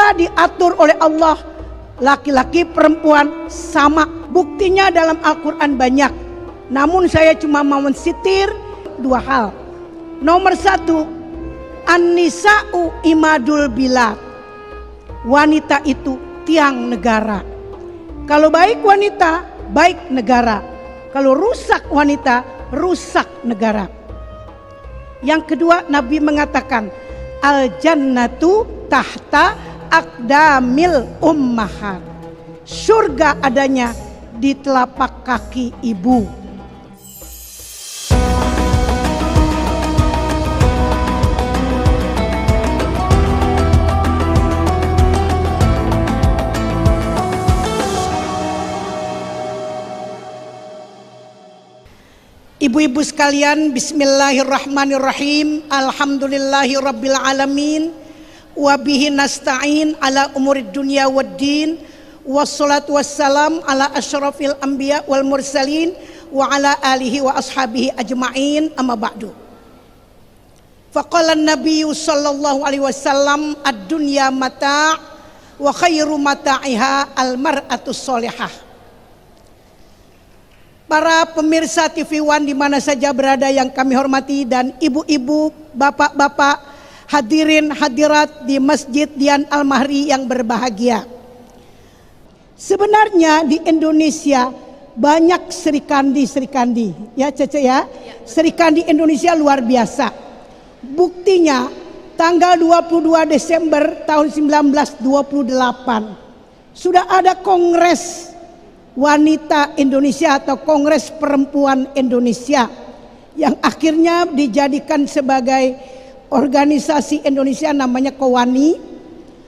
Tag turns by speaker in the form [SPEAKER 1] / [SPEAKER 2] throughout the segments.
[SPEAKER 1] Kita diatur oleh Allah, laki-laki perempuan sama. Buktinya dalam Al-Quran banyak. Namun saya cuma mau mensitir dua hal. Nomor satu, An-nisa'u imadul bilad. Wanita itu tiang negara. Kalau baik wanita, baik negara. Kalau rusak wanita, rusak negara. Yang kedua, Nabi mengatakan, al-jannatu tahta aqdamil ummahat. Surga adanya di telapak kaki ibu. Ibu-ibu sekalian, bismillahirrahmanirrahim. Alhamdulillahirabbil alamin. Wa bihi nasta'in ala umurid dunya waddin. Wassalatu wassalam ala asyrafil anbiya wal mursalin wa ala alihi wa ashabihi ajma'in, amma ba'du. Faqala an-nabiyyu sallallahu alaihi wasallam, ad-dunya mata' wa khairu mata'iha al-mar'atus sholihah. Para pemirsa TV One di mana saja berada yang kami hormati, dan ibu-ibu, bapak-bapak, hadirin hadirat di Masjid Dian Al-Mahri yang berbahagia. Sebenarnya di Indonesia banyak Serikandi, ya Cece ya. Serikandi Indonesia luar biasa. Buktinya tanggal 22 Desember tahun 1928 sudah ada Kongres Wanita Indonesia atau Kongres Perempuan Indonesia yang akhirnya dijadikan sebagai organisasi Indonesia, namanya KOWANI.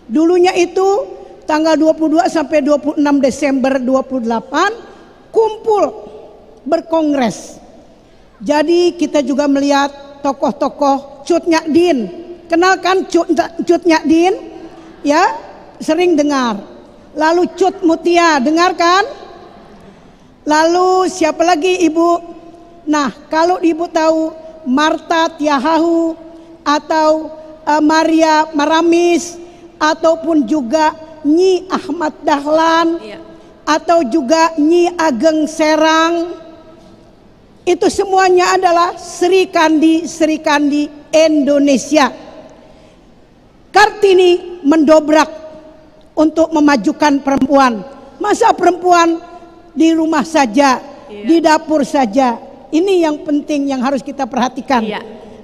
[SPEAKER 1] Dulunya itu tanggal 22 sampai 26 Desember 28 kumpul berkongres. Jadi kita juga melihat tokoh-tokoh. Cut Nyadin, kenalkan Cut Nyadin? Ya, sering dengar. Lalu Cut Mutia, dengarkan? Lalu siapa lagi ibu? Nah, kalau ibu tahu Marta Tiahahu atau Maria Maramis, ataupun juga Nyi Ahmad Dahlan, atau juga Nyi Ageng Serang, itu semuanya adalah Serikandi Indonesia. Kartini mendobrak untuk memajukan perempuan. Masa perempuan di rumah saja, di dapur saja? Ini yang penting yang harus kita perhatikan.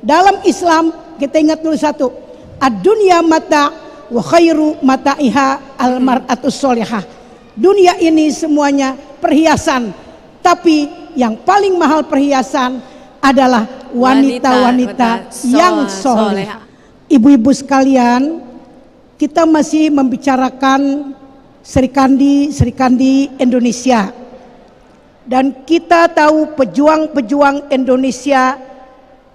[SPEAKER 1] Dalam Islam kita ingat dulu satu, ad-dunya mata wa khairu mata'iha al-mar'atus sholihah. Dunia ini semuanya perhiasan, tapi yang paling mahal perhiasan adalah wanita-wanita yang soleh. Ibu-ibu sekalian, kita masih membicarakan Serikandi Indonesia. Dan kita tahu pejuang-pejuang Indonesia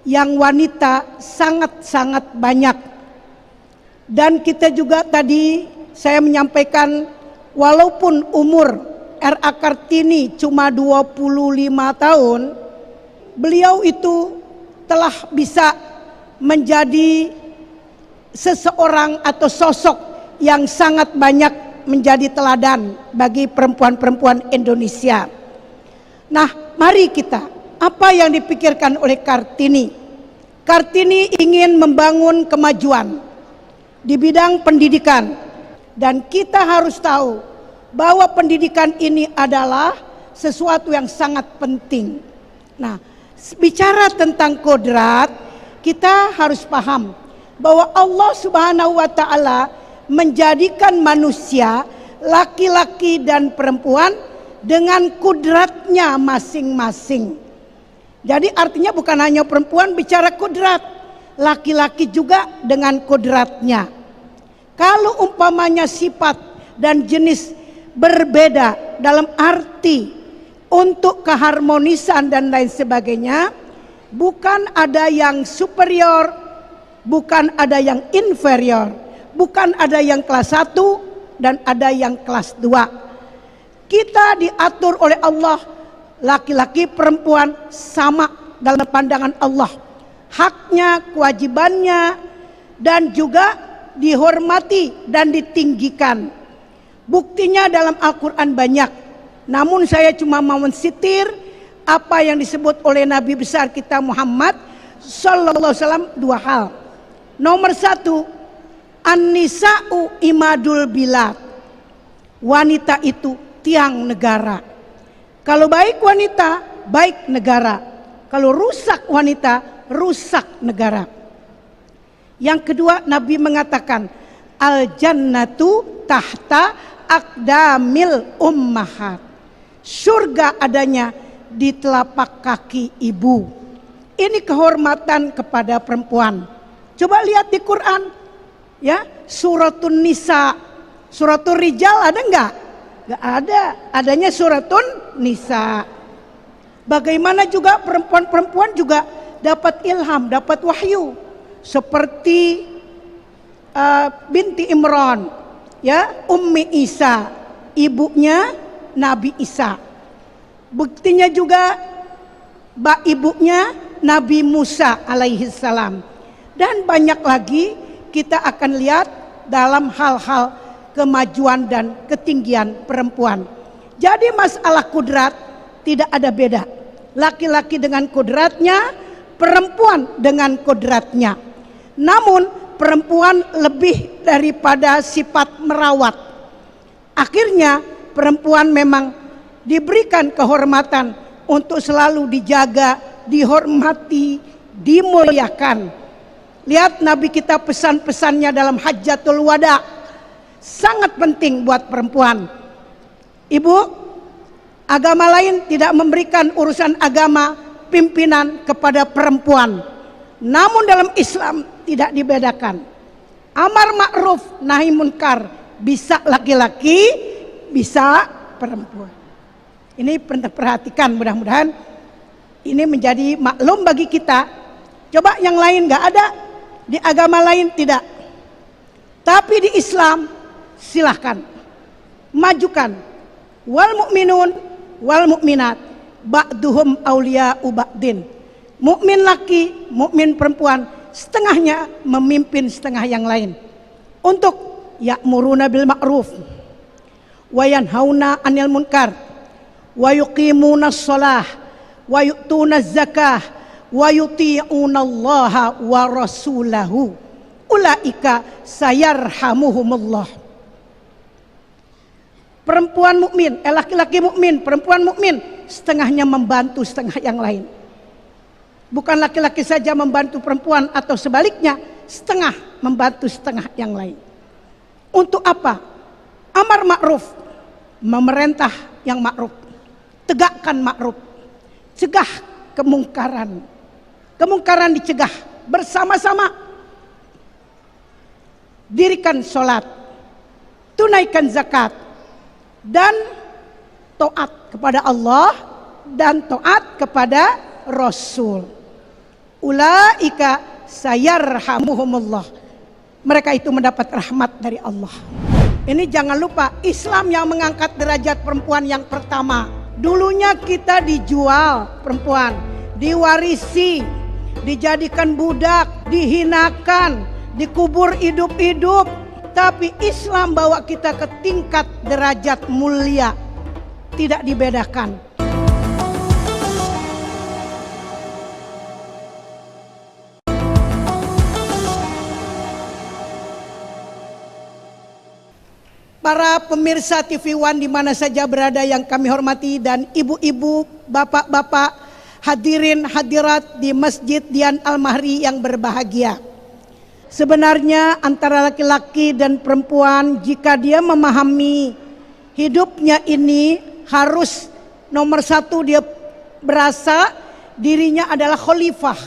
[SPEAKER 1] yang wanita sangat-sangat banyak. Dan kita juga tadi saya menyampaikan, walaupun umur R.A. Kartini cuma 25 tahun, beliau itu telah bisa menjadi seseorang atau sosok yang sangat banyak menjadi teladan bagi perempuan-perempuan Indonesia. Nah, mari kita, apa yang dipikirkan oleh Kartini? Kartini ingin membangun kemajuan di bidang pendidikan, dan kita harus tahu bahwa pendidikan ini adalah sesuatu yang sangat penting. Nah, bicara tentang kodrat, kita harus paham bahwa Allah Subhanahu wa Ta'ala menjadikan manusia, laki-laki dan perempuan, dengan kudratnya masing-masing. Jadi artinya bukan hanya perempuan bicara kudrat, laki-laki juga dengan kudratnya. Kalau umpamanya sifat dan jenis berbeda dalam arti untuk keharmonisan dan lain sebagainya, bukan ada yang superior, bukan ada yang inferior, bukan ada yang kelas 1 dan ada yang kelas 2. Kita diatur oleh Allah, laki-laki perempuan sama dalam pandangan Allah. Haknya, kewajibannya, dan juga dihormati dan ditinggikan. Buktinya dalam Al-Quran banyak. Namun saya cuma mau mensitir apa yang disebut oleh Nabi besar kita Muhammad sallallahu alaihi wasallam, dua hal. Nomor satu, an-nisa'u imadul bilad. Wanita itu tiang negara. Kalau baik wanita, baik negara. Kalau rusak wanita, rusak negara. Yang kedua, Nabi mengatakan al-jannatu tahta aqdamil ummahat. Surga adanya di telapak kaki ibu. Ini kehormatan kepada perempuan. Coba lihat di Quran, ya, suratun Nisa, suratul Rijal ada enggak? Enggak ada, adanya suratun Nisa. Bagaimana juga perempuan-perempuan juga dapat ilham, dapat wahyu, seperti binti Imran, ya, Ummi Isa, ibunya Nabi Isa. Buktinya juga ibunya Nabi Musa alaihi salam. Dan banyak lagi kita akan lihat dalam hal-hal kemajuan dan ketinggian perempuan. Jadi masalah kudrat tidak ada beda. Laki-laki dengan kudratnya, perempuan dengan kudratnya. Namun perempuan lebih daripada sifat merawat. Akhirnya perempuan memang diberikan kehormatan untuk selalu dijaga, dihormati, dimuliakan. Lihat Nabi kita pesan-pesannya dalam Hajjatul Wada, sangat penting buat perempuan. Ibu, agama lain tidak memberikan urusan agama pimpinan kepada perempuan. Namun dalam Islam tidak dibedakan. Amar ma'ruf nahi munkar, bisa laki-laki, bisa perempuan. Ini perhatikan, mudah-mudahan ini menjadi maklum bagi kita. Coba yang lain nggak ada, di agama lain tidak. Tapi di Islam silahkan majukan. Wal mu'minun wal mu'minat ba'duhum awliya'u ba'din. Mukmin laki, mukmin perempuan, setengahnya memimpin setengah yang lain. Untuk ya'muruna bil ma'ruf wa yanhauna 'anil munkar wa yuqimuna shalah wa yu'tuna zakah wa yuti'unallaha wa rasulahu ulaika sayarhamuhumullah. Perempuan mukmin, laki-laki mukmin, perempuan mukmin, setengahnya membantu setengah yang lain. Bukan laki-laki saja membantu perempuan atau sebaliknya, setengah membantu setengah yang lain. Untuk apa? Amar ma'ruf, memerintah yang ma'ruf, tegakkan ma'ruf, cegah kemungkaran. Kemungkaran dicegah bersama-sama. Dirikan sholat, tunaikan zakat, dan taat kepada Allah dan taat kepada Rasul. Ulaika sayarhamuhumullah. Mereka itu mendapat rahmat dari Allah. Ini jangan lupa, Islam yang mengangkat derajat perempuan yang pertama. Dulunya kita dijual perempuan, diwarisi, dijadikan budak, dihinakan, dikubur hidup-hidup. Tapi Islam bawa kita ke tingkat derajat mulia, tidak dibedakan. Para pemirsa TV One di mana saja berada yang kami hormati, dan ibu-ibu, bapak-bapak, hadirin hadirat di Masjid Dian Al-Mahri yang berbahagia. Sebenarnya antara laki-laki dan perempuan, jika dia memahami hidupnya ini, harus nomor satu dia berasa dirinya adalah khalifah.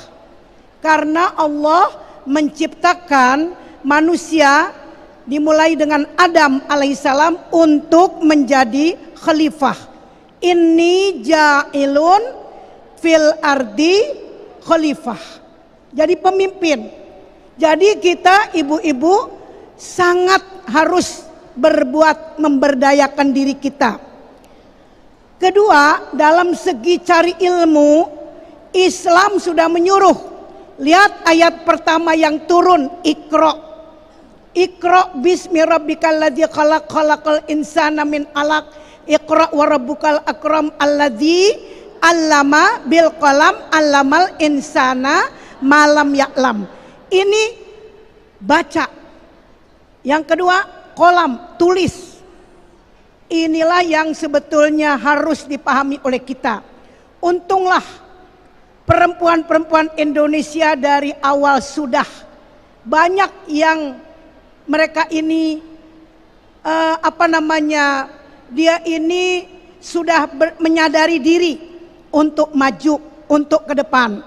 [SPEAKER 1] Karena Allah menciptakan manusia dimulai dengan Adam alaihissalam untuk menjadi khalifah. Inni ja'ilun fil ardi khalifah. Jadi pemimpin. Jadi kita ibu-ibu sangat harus berbuat memberdayakan diri kita. Kedua, dalam segi cari ilmu, Islam sudah menyuruh. Lihat ayat pertama yang turun, Iqra. Iqra bismi rabbikal ladzi khalaq, khalaqal insana min 'alaq. Iqra wa rabbukal akram alladzi 'allama bil qalam 'allamal insana malam ya'lam. Ini baca. Yang kedua, qalam, tulis. Inilah yang sebetulnya harus dipahami oleh kita. Untunglah perempuan-perempuan Indonesia dari awal sudah banyak yang mereka ini dia ini sudah menyadari diri untuk maju, untuk ke depan.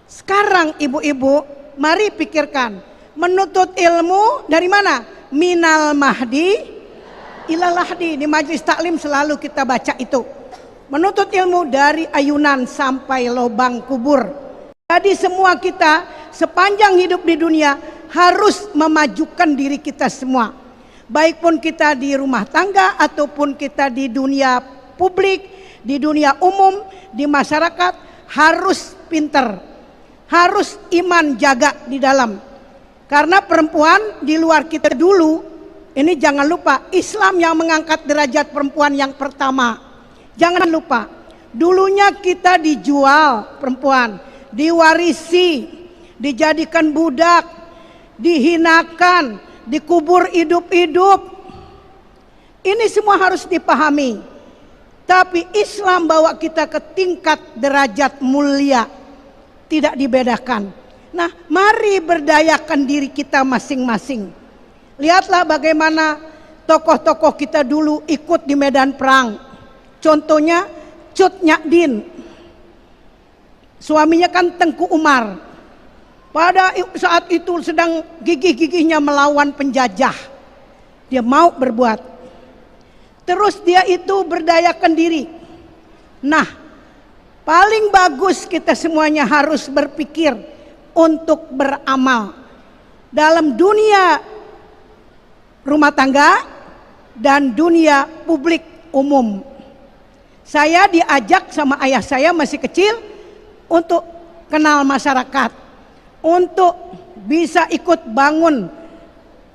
[SPEAKER 1] Sekarang ibu-ibu, mari pikirkan, menuntut ilmu dari mana? Minal mahdi ilal lahdi. Di majelis taklim selalu kita baca itu. Menuntut ilmu dari ayunan sampai lubang kubur. Jadi semua kita sepanjang hidup di dunia harus memajukan diri kita semua. Baik pun kita di rumah tangga ataupun kita di dunia publik, di dunia umum, di masyarakat, harus pinter, harus iman jaga di dalam. Karena perempuan di luar kita dulu, ini jangan lupa, Islam yang mengangkat derajat perempuan yang pertama. Jangan lupa, dulunya kita dijual perempuan, diwarisi, dijadikan budak, dihinakan, dikubur hidup-hidup. Ini semua harus dipahami. Tapi Islam bawa kita ke tingkat derajat mulia, tidak dibedakan. Nah, mari berdayakan diri kita masing-masing. Lihatlah bagaimana tokoh-tokoh kita dulu ikut di medan perang. Contohnya Cut Nyak Dien, suaminya kan Tengku Umar. Pada saat itu sedang gigih-gigihnya melawan penjajah. Dia mau berbuat. Terus dia itu berdayakan diri. Nah, paling bagus kita semuanya harus berpikir untuk beramal dalam dunia rumah tangga dan dunia publik umum. Saya diajak sama ayah saya masih kecil untuk kenal masyarakat, untuk bisa ikut bangun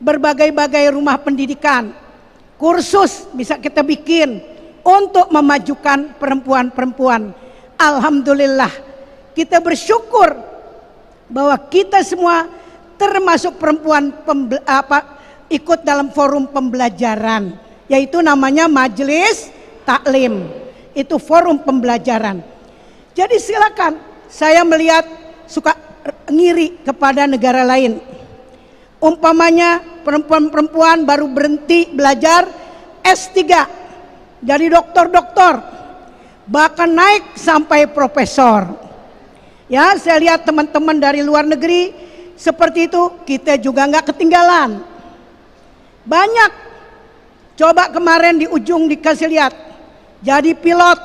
[SPEAKER 1] berbagai-bagai rumah pendidikan, kursus bisa kita bikin untuk memajukan perempuan-perempuan. Alhamdulillah, kita bersyukur bahwa kita semua termasuk perempuan ikut dalam forum pembelajaran, yaitu namanya Majelis Taklim. Itu forum pembelajaran. Jadi silakan, saya melihat suka ngiri kepada negara lain. Umpamanya perempuan-perempuan baru berhenti belajar S3, jadi doktor-doktor, bahkan naik sampai profesor. Ya, saya lihat teman-teman dari luar negeri seperti itu, kita juga nggak ketinggalan. Banyak. Coba kemarin di ujung dikasih lihat, jadi pilot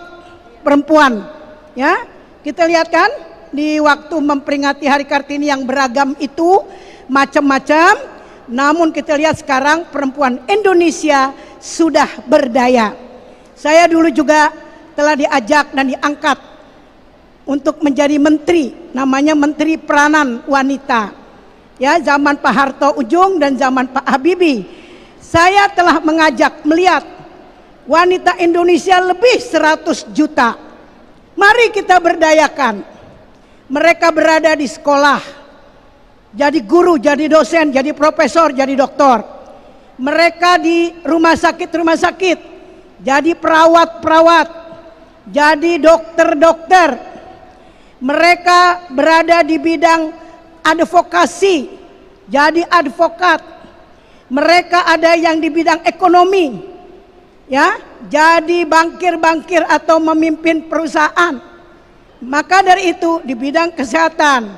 [SPEAKER 1] perempuan. Ya, kita lihat kan di waktu memperingati Hari Kartini yang beragam itu macam-macam. Namun kita lihat sekarang perempuan Indonesia sudah berdaya. Saya dulu juga telah diajak dan diangkat untuk menjadi menteri, namanya Menteri Peranan Wanita. Ya, zaman Pak Harto Ujung dan zaman Pak Habibie. Saya telah mengajak melihat wanita Indonesia lebih 100 juta. Mari kita berdayakan. Mereka berada di sekolah, jadi guru, jadi dosen, jadi profesor, jadi doktor. Mereka di rumah sakit, jadi perawat-perawat, jadi dokter-dokter. Mereka berada di bidang advokasi, jadi advokat. Mereka ada yang di bidang ekonomi, ya, jadi bankir-bankir atau memimpin perusahaan. Maka dari itu di bidang kesehatan,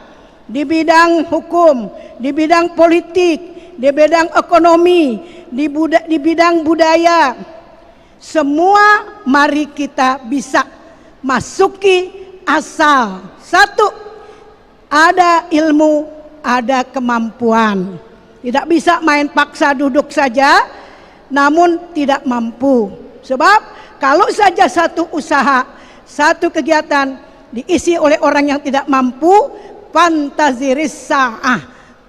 [SPEAKER 1] di bidang hukum, di bidang politik, di bidang ekonomi, di bidang budaya, semua mari kita bisa masuki asal satu, ada ilmu, ada kemampuan. Tidak bisa main paksa duduk saja namun tidak mampu. Sebab kalau saja satu usaha, satu kegiatan diisi oleh orang yang tidak mampu, fantaziris sa'ah,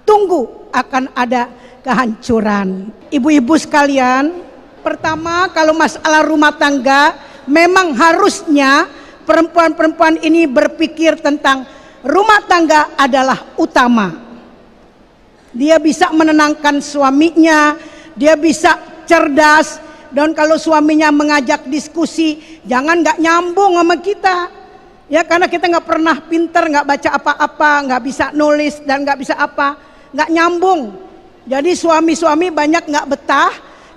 [SPEAKER 1] tunggu akan ada kehancuran. Ibu-ibu sekalian, pertama kalau masalah rumah tangga, memang harusnya perempuan-perempuan ini berpikir tentang rumah tangga adalah utama. Dia bisa menenangkan suaminya, dia bisa cerdas, dan kalau suaminya mengajak diskusi, jangan nggak nyambung sama kita. Ya karena kita nggak pernah pinter, nggak baca apa-apa, nggak bisa nulis dan nggak bisa apa, nggak nyambung. Jadi suami-suami banyak nggak betah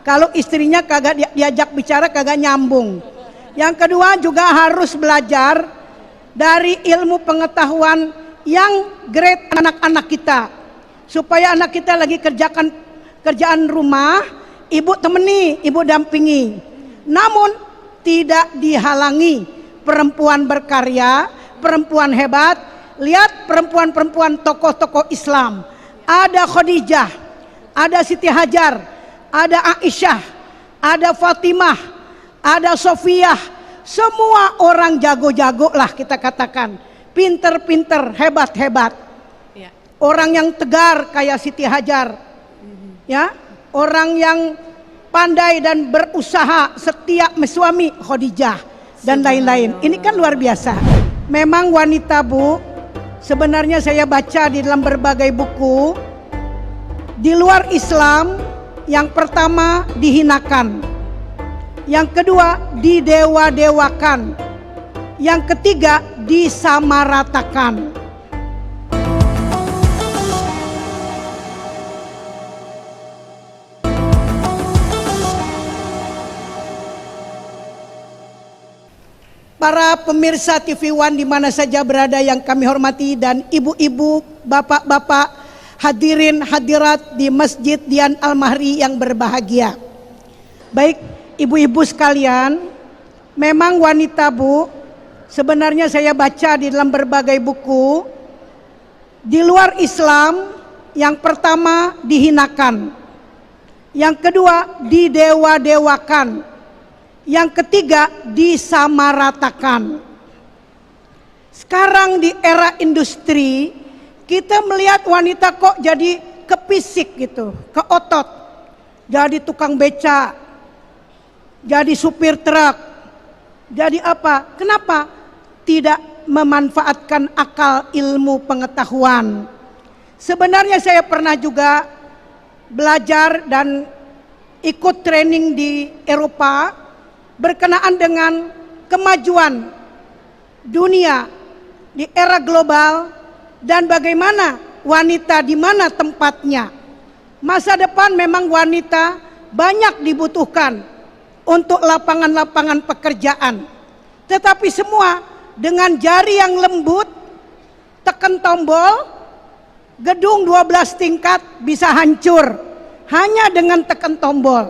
[SPEAKER 1] kalau istrinya kagak diajak bicara, kagak nyambung. Yang kedua juga harus belajar dari ilmu pengetahuan yang great anak-anak kita, supaya anak kita lagi kerjakan kerjaan rumah, ibu temani, ibu dampingi. Namun tidak dihalangi perempuan berkarya, perempuan hebat. Lihat perempuan-perempuan tokoh-tokoh Islam. Ada Khadijah, ada Siti Hajar, ada Aisyah, ada Fatimah, ada Sofiyah. Semua orang jago-jago lah kita katakan. Pinter-pinter, hebat-hebat. Orang yang tegar kayak Siti Hajar. Ya, orang yang pandai dan berusaha setia suami Khadijah dan lain-lain. Ini kan luar biasa. Memang wanita, Bu, sebenarnya saya baca di dalam berbagai buku, di luar Islam yang pertama dihinakan, yang kedua didewa-dewakan, yang ketiga disamaratakan. Para pemirsa TV One di mana saja berada yang kami hormati, dan ibu-ibu, bapak-bapak, hadirin hadirat di Masjid Dian Al-Mahri yang berbahagia. Baik ibu-ibu sekalian, memang wanita, Bu, sebenarnya saya baca di dalam berbagai buku, di luar Islam yang pertama dihinakan, yang kedua didewa-dewakan, yang ketiga disamaratakan. Sekarang di era industri, kita melihat wanita kok jadi kepisik gitu, ke otot. Jadi tukang beca, jadi supir truk, jadi apa? Kenapa? Tidak memanfaatkan akal ilmu pengetahuan. Sebenarnya saya pernah juga belajar dan ikut training di Eropa berkenaan dengan kemajuan dunia di era global dan bagaimana wanita di mana tempatnya. Masa depan memang wanita banyak dibutuhkan untuk lapangan-lapangan pekerjaan. Tetapi semua dengan jari yang lembut, tekan tombol, gedung 12 tingkat bisa hancur hanya dengan tekan tombol.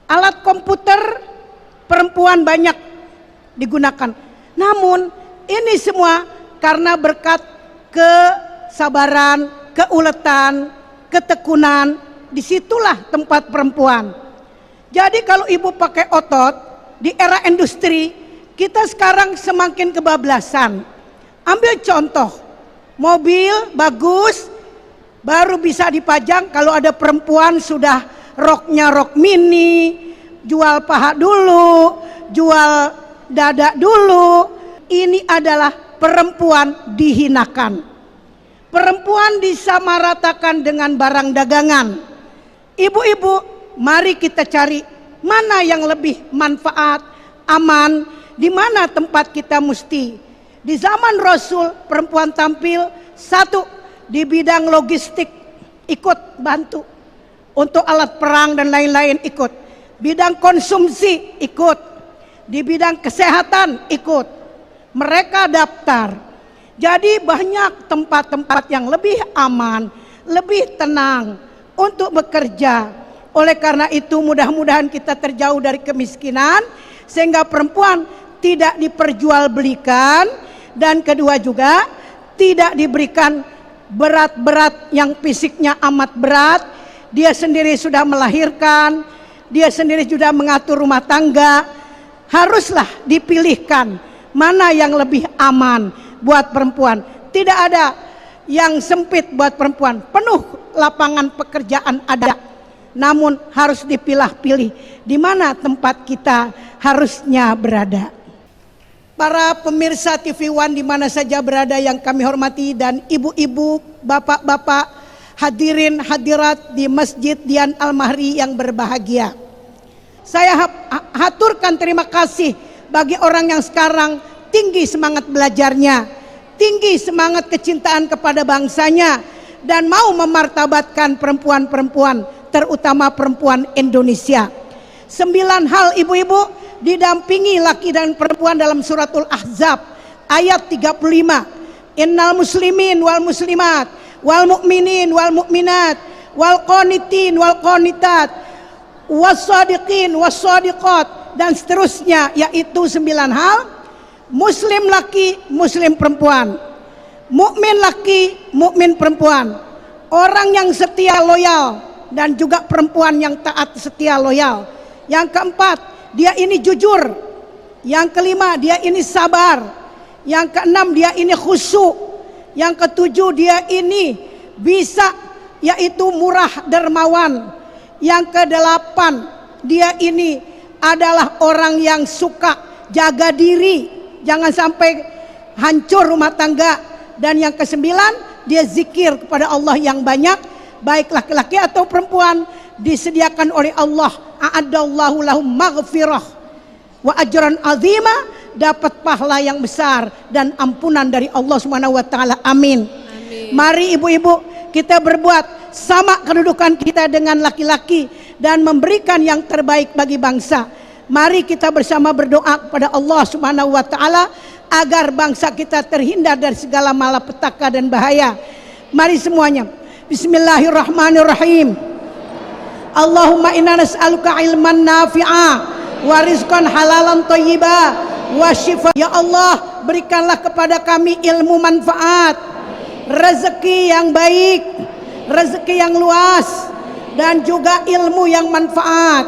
[SPEAKER 1] Alat komputer perempuan banyak digunakan. Namun ini semua karena berkat kesabaran, keuletan, ketekunan. Disitulah tempat perempuan. Jadi kalau ibu pakai otot di era industri, kita sekarang semakin kebablasan. Ambil contoh, mobil bagus baru bisa dipajang kalau ada perempuan sudah roknya rok mini, jual paha dulu, jual dada dulu. Ini adalah perempuan dihinakan. Perempuan disamaratakan dengan barang dagangan. Ibu-ibu, mari kita cari mana yang lebih manfaat, aman, di mana tempat kita mesti. Di zaman Rasul, perempuan tampil satu di bidang logistik, ikut bantu untuk alat perang dan lain-lain, ikut. Bidang konsumsi ikut, di bidang kesehatan ikut, mereka daftar. Jadi banyak tempat-tempat yang lebih aman, lebih tenang untuk bekerja. Oleh karena itu mudah-mudahan kita terjauh dari kemiskinan, sehingga perempuan tidak diperjualbelikan, dan kedua juga tidak diberikan berat-berat yang fisiknya amat berat. Dia sendiri sudah melahirkan, dia sendiri sudah mengatur rumah tangga. Haruslah dipilihkan mana yang lebih aman buat perempuan. Tidak ada yang sempit buat perempuan, penuh lapangan pekerjaan ada, namun harus dipilah-pilih di mana tempat kita harusnya berada. Para pemirsa TV One di mana saja berada yang kami hormati, dan ibu-ibu, bapak-bapak, hadirin hadirat di Masjid Dian Al-Mahri yang berbahagia. Saya haturkan terima kasih bagi orang yang sekarang tinggi semangat belajarnya, tinggi semangat kecintaan kepada bangsanya, dan mau memartabatkan perempuan-perempuan, terutama perempuan Indonesia. 9 hal ibu-ibu didampingi laki dan perempuan dalam suratul Ahzab ayat 35. Innal muslimin wal muslimat wal mu'minin wal mu'minat wal qanitin wal qanitat was sadiqin was sadiqat, dan seterusnya, yaitu 9 hal. Muslim laki, muslim perempuan, mukmin laki, mukmin perempuan, orang yang setia loyal, dan juga perempuan yang taat setia loyal. Yang keempat, dia ini jujur. Yang kelima, dia ini sabar. Yang keenam, dia ini khusyuk. Yang ketujuh, dia ini bisa, yaitu murah dermawan. Yang kedelapan, dia ini adalah orang yang suka jaga diri, jangan sampai hancur rumah tangga. Dan yang kesembilan, dia zikir kepada Allah yang banyak, baik laki-laki atau perempuan. Disediakan oleh Allah, a'adallahu lahum maghfirah wa ajran azima, dapat pahala yang besar dan ampunan dari Allah Subhanahu wa taala. Amin. Mari ibu-ibu kita berbuat sama kedudukan kita dengan laki-laki dan memberikan yang terbaik bagi bangsa. Mari kita bersama berdoa kepada Allah Subhanahu wa taala agar bangsa kita terhindar dari segala malapetaka dan bahaya. Mari semuanya. Bismillahirrahmanirrahim. Allahumma inna nas'aluka ilman nafi'a wa rizqan halalan thayyiba wa shifa. Ya Allah, berikanlah kepada kami ilmu manfaat, rezeki yang baik, rezeki yang luas, dan juga ilmu yang manfaat.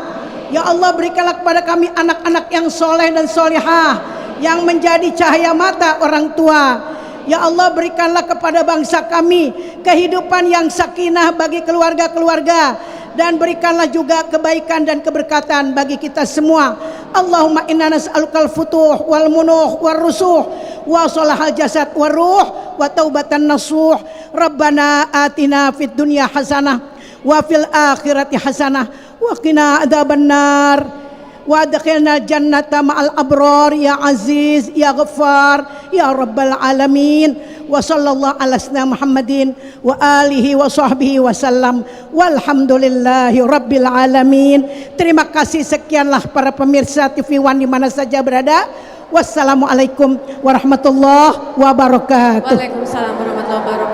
[SPEAKER 1] Ya Allah, berikanlah kepada kami anak-anak yang soleh dan solehah, yang menjadi cahaya mata orang tua. Ya Allah, berikanlah kepada bangsa kami kehidupan yang sakinah bagi keluarga-keluarga, dan berikanlah juga kebaikan dan keberkatan bagi kita semua. Allahumma inna nas'alukal futuh wal munuh wal rusuh wa salahal jasad wal ruh wa taubatan nasuh. Rabbana atina fid dunya hasanah wa fil akhirati hasanah wa qina adzabannar wa adkhilna jannata ma'al abrar ya aziz ya ghaffar ya rabbal alamin. Wa sallallahu ala sayyidina Muhammadin wa alihi wa sahbihi wasallam walhamdulillahi rabbil alamin. Terima kasih, sekianlah para pemirsa TV One di mana saja berada. Wassalamualaikum warahmatullahi wabarakatuh.
[SPEAKER 2] Waalaikumsalam warahmatullahi wabarakatuh.